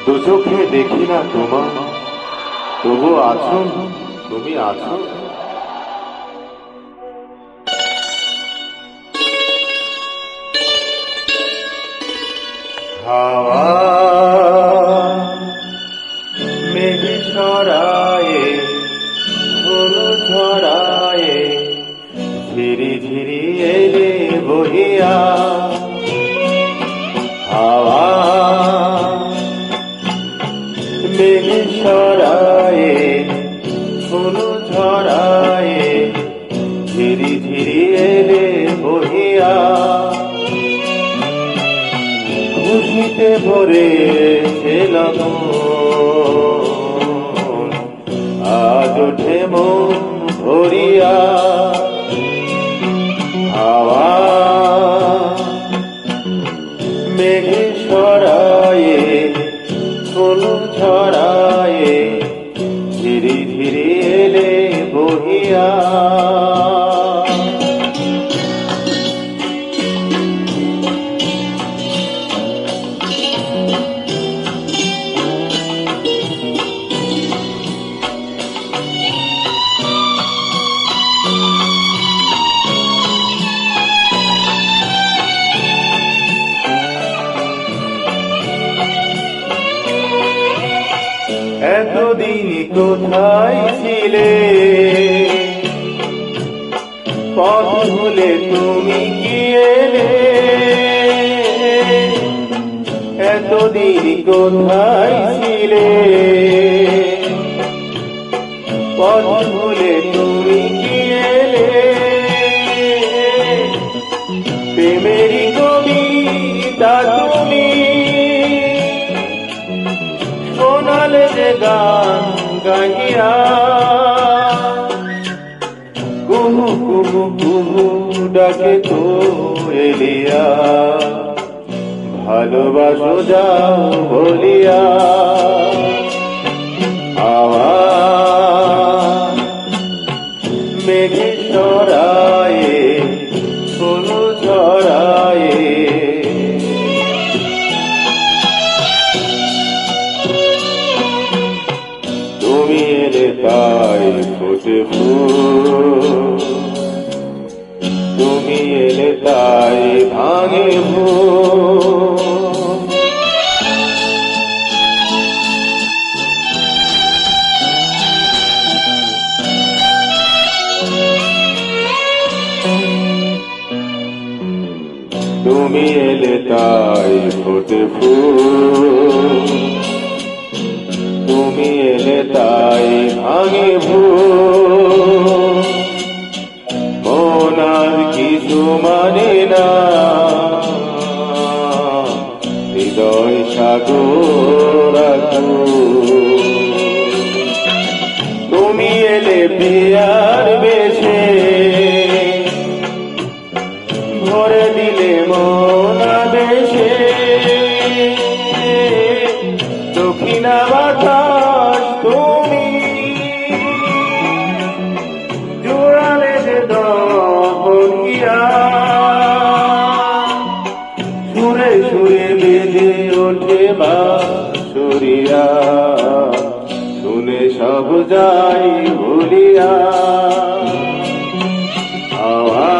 দু চোখে দেখি না তোমার, তবু আছো, তুমি আছো। হাওয়া মেঘ ছড়ায়ে, ফুল ছড়ায়ে, ঝিরি ঝিরি এলে বহিয়া। হাওয়া মেঘ ছড়ায়ে, ফুল ছড়ায়ে, ঝিরি ঝিরি এলে বহিয়া। খুশিতে ভরে লগন, আজ ওঠে মন ভরিয়া। হাওয়া মেঘ ছড়ায়ে, ফুল ছড়ায়ে, ধীরে ধীরে এলে বহিয়া। এতদিন কোথায় ছিলে, পথ ভুলে তুমি কি এলে? এতদিন কোথায় ছিলে, পথ ভুলে তুমি কি এলে? প্রেমেরই কবিতা তুমি শোনালে যে গান গাহিয়া। কুহু কুহু কুহু ডাকে কোয়েলিয়া, ভালোবাসো যাও বলিয়া। হাওয়া মেঘ ছড়ায়ে, ফুল ছড়ায়ে, তুমি এলে তাই ফোটে ফুল, তুমি এলে তাই ভাঙে ভুল। তুমি এলে তাই ফোটে ফুল, তুমি এলে তাই ভাঙে ভুল। মন আর কিছু মানে না, হৃদয় সাগর আকুল। তুমি এলে পিয়ার বেশে, ভরে দিলে মন আবেশে। দক্ষিণা বাতাস তুমি জোড়ালে যে দহিয়া। সুরে সুরে বেজে ওঠে বাঁশিয়া, শুনে সব যাই ভুলিয়া। হাওয়া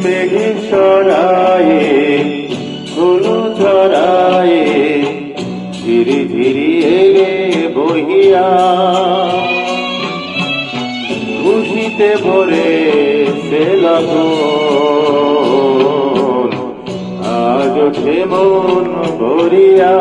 মেঘ ছড়ায়ে, ফুল ছড়ায়ে, ধীরে ধীরে এলে বহিয়া। খুশিতে ভরে লগন, আজ ওঠে মন ভরিয়া।